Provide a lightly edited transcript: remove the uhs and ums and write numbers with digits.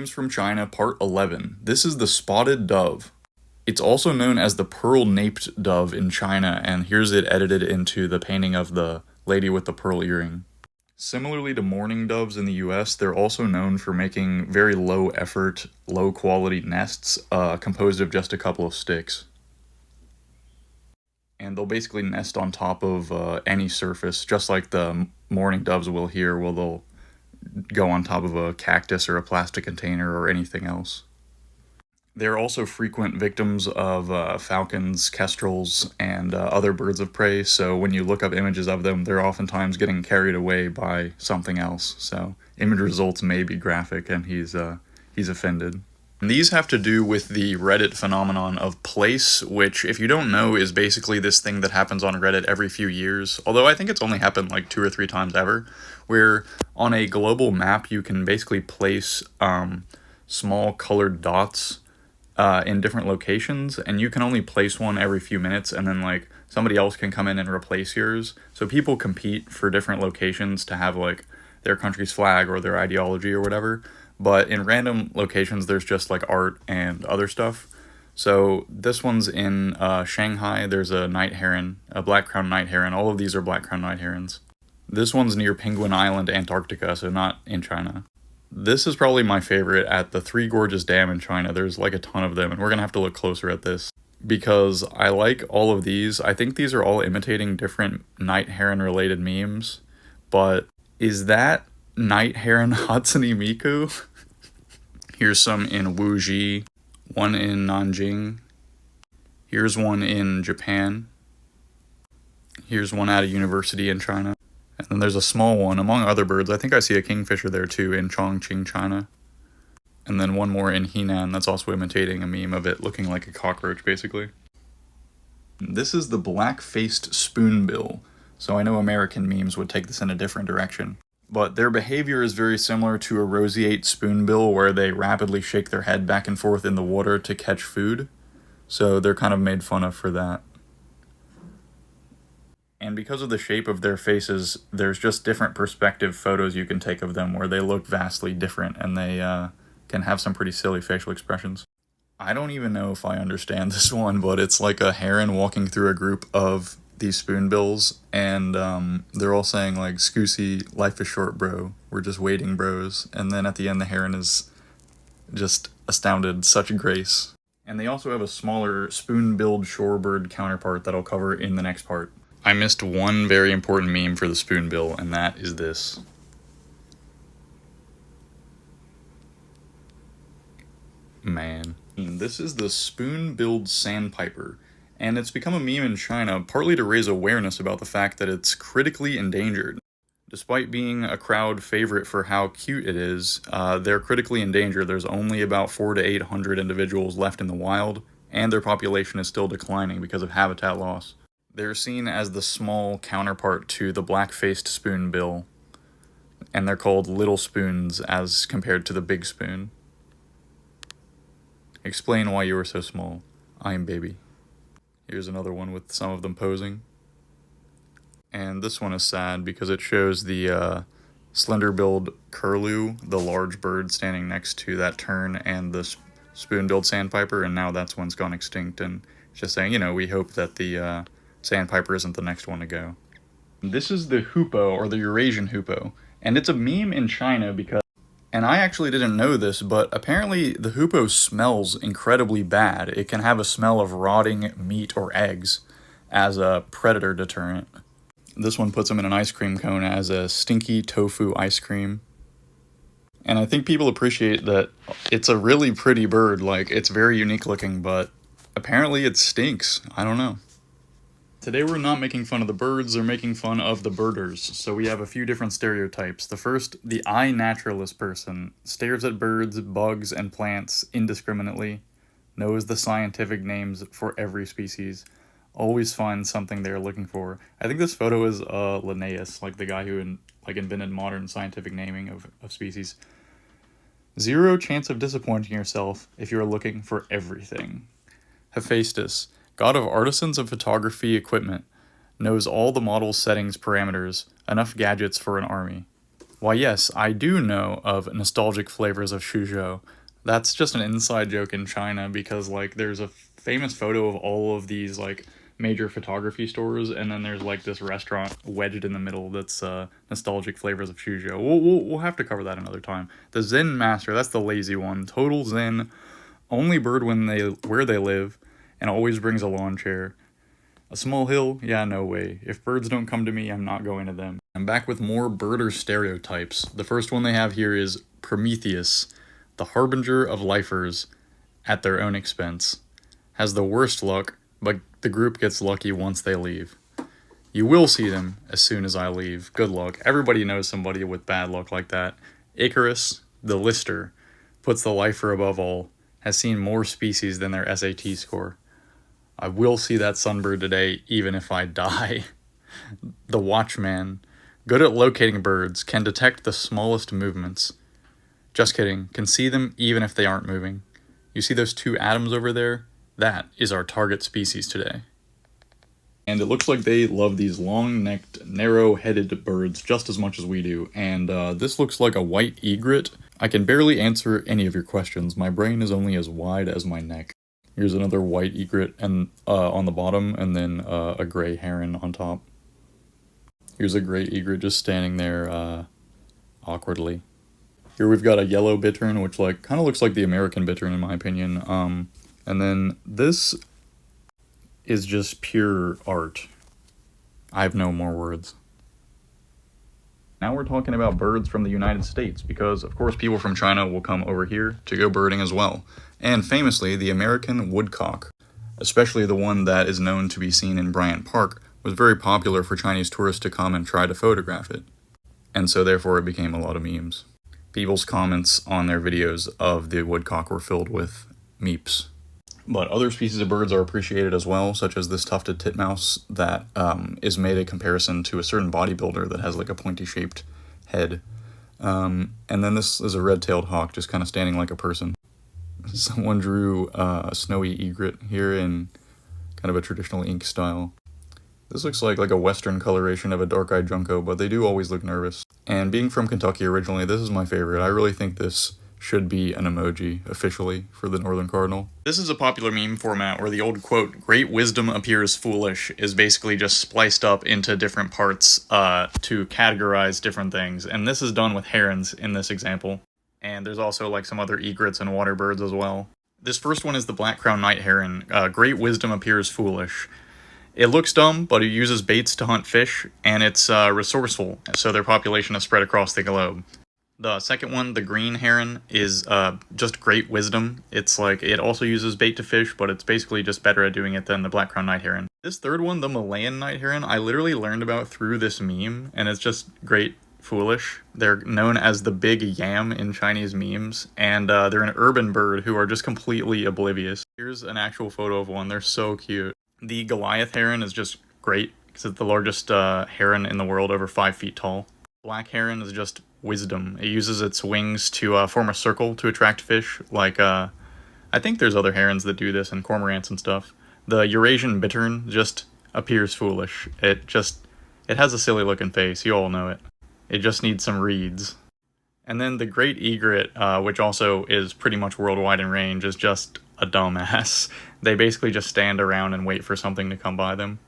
Memes from China, Part 11. This is the spotted dove. It's also known as the pearl-naped dove in China, and here's it edited into the painting of the lady with the pearl earring. Similarly to mourning doves in the US, they're also known for making very low-effort, low-quality nests composed of just a couple of sticks. And they'll basically nest on top of any surface, just like the mourning doves will here, where they'll go on top of a cactus or a plastic container or anything else. They're also frequent victims of falcons, kestrels, and other birds of prey, so when you look up images of them, they're oftentimes getting carried away by something else, so image results may be graphic, and he's offended. And these have to do with the Reddit phenomenon of place, which, if you don't know, is basically this thing that happens on Reddit every few years, although I think it's only happened like 2 or 3 times ever, where on a global map you can basically place small colored dots in different locations, and you can only place one every few minutes, and then like somebody else can come in and replace yours. So people compete for different locations to have like their country's flag or their ideology or whatever. But in random locations, there's just like art and other stuff. So this one's in Shanghai. There's a night heron, a black-crowned night heron. All of these are black-crowned night herons. This one's near Penguin Island, Antarctica, so not in China. This is probably my favorite at the Three Gorges Dam in China. There's like a ton of them, and we're going to have to look closer at this because I like all of these. I think these are all imitating different night heron-related memes, but is that night heron Hatsune Miku? Here's some in Wuji, one in Nanjing. Here's one in Japan. Here's one at a university in China. And then there's a small one, among other birds. I think I see a kingfisher there too in Chongqing, China. And then one more in Henan that's also imitating a meme of it looking like a cockroach, basically. This is the black-faced spoonbill. So I know American memes would take this in a different direction. But their behavior is very similar to a roseate spoonbill, where they rapidly shake their head back and forth in the water to catch food. So they're kind of made fun of for that. And because of the shape of their faces, there's just different perspective photos you can take of them where they look vastly different, and they can have some pretty silly facial expressions. I don't even know if I understand this one, but it's like a heron walking through a group of these spoonbills, and they're all saying like, "Scoosy, life is short, bro. We're just waiting, bros." And then at the end, the heron is just astounded, such grace. And they also have a smaller spoon-billed shorebird counterpart that I'll cover in the next part. I missed one very important meme for the spoonbill, and that is this. Man. This is the spoon-billed sandpiper, and it's become a meme in China partly to raise awareness about the fact that it's critically endangered. Despite being a crowd favorite for how cute it is, they're critically endangered. There's only about 400 to 800 individuals left in the wild, and their population is still declining because of habitat loss. They're seen as the small counterpart to the black-faced spoonbill, and they're called little spoons as compared to the big spoon. Explain why you are so small. I am baby. Here's another one with some of them posing. And this one is sad because it shows the slender-billed curlew, the large bird standing next to that tern, and the spoon-billed sandpiper, and now that's one's gone extinct, and it's just saying, we hope that the sandpiper isn't the next one to go. This is the hoopoe, or the Eurasian hoopoe, and it's a meme in China because, and I actually didn't know this, but apparently the hoopoe smells incredibly bad. It can have a smell of rotting meat or eggs as a predator deterrent. This one puts them in an ice cream cone as a stinky tofu ice cream. And I think people appreciate that it's a really pretty bird, like it's very unique looking, but apparently it stinks. I don't know. Today we're not making fun of the birds, we're making fun of the birders. So we have a few different stereotypes. The first, the eye-naturalist person, stares at birds, bugs, and plants indiscriminately, knows the scientific names for every species, always finds something they're looking for. I think this photo is Linnaeus, like the guy who invented modern scientific naming of species. Zero chance of disappointing yourself if you're looking for everything. Hephaestus, god of artisans and photography equipment, knows all the model's settings parameters, enough gadgets for an army. Why yes, I do know of nostalgic flavors of Suzhou. That's just an inside joke in China because like there's a famous photo of all of these like major photography stores, and then there's like this restaurant wedged in the middle that's nostalgic flavors of Suzhou. We'll have to cover that another time. The Zen Master, that's the lazy one. Total Zen, only bird where they live, and always brings a lawn chair. A small hill? Yeah, no way. If birds don't come to me, I'm not going to them. I'm back with more birder stereotypes. The first one they have here is Prometheus, the harbinger of lifers at their own expense. Has the worst luck, but the group gets lucky once they leave. You will see them as soon as I leave. Good luck. Everybody knows somebody with bad luck like that. Icarus, the lister, puts the lifer above all, has seen more species than their SAT score. I will see that sunbird today, even if I die. The Watchman, good at locating birds, can detect the smallest movements. Just kidding, can see them even if they aren't moving. You see those two atoms over there? That is our target species today. And it looks like they love these long-necked, narrow-headed birds just as much as we do. And this looks like a white egret. I can barely answer any of your questions. My brain is only as wide as my neck. Here's another white egret and on the bottom, and then a gray heron on top. Here's a gray egret just standing there awkwardly. Here we've got a yellow bittern, which like kind of looks like the American bittern in my opinion. And then this is just pure art. I have no more words. Now we're talking about birds from the United States, because of course people from China will come over here to go birding as well. And famously, the American woodcock, especially the one that is known to be seen in Bryant Park, was very popular for Chinese tourists to come and try to photograph it. And so therefore it became a lot of memes. People's comments on their videos of the woodcock were filled with meeps. But other species of birds are appreciated as well, such as this tufted titmouse that is made a comparison to a certain bodybuilder that has like a pointy-shaped head. And then this is a red-tailed hawk just kind of standing like a person. Someone drew a snowy egret here in kind of a traditional ink style. This looks like a western coloration of a dark-eyed junco, but they do always look nervous. And being from Kentucky originally, this is my favorite. I really think this should be an emoji, officially, for the northern cardinal. This is a popular meme format where the old quote, "Great wisdom appears foolish," is basically just spliced up into different parts to categorize different things. And this is done with herons in this example. And there's also like some other egrets and water birds as well. This first one is the black-crowned night heron. Great wisdom appears foolish. It looks dumb, but it uses baits to hunt fish, and it's resourceful, so their population is spread across the globe. The second one, the green heron, is just great wisdom. It's like, it also uses bait to fish, but it's basically just better at doing it than the black-crowned night heron. This third one, the Malayan night heron, I literally learned about through this meme, and it's just great foolish. They're known as the big yam in Chinese memes, and they're an urban bird who are just completely oblivious. Here's an actual photo of one. They're so cute. The Goliath heron is just great, because it's the largest heron in the world, over 5 feet tall. Black heron is just wisdom. It uses its wings to form a circle to attract fish, like, I think there's other herons that do this, and cormorants and stuff. The Eurasian bittern just appears foolish. It has a silly looking face, you all know it. It just needs some reeds. And then the great egret, which also is pretty much worldwide in range, is just a dumbass. They basically just stand around and wait for something to come by them.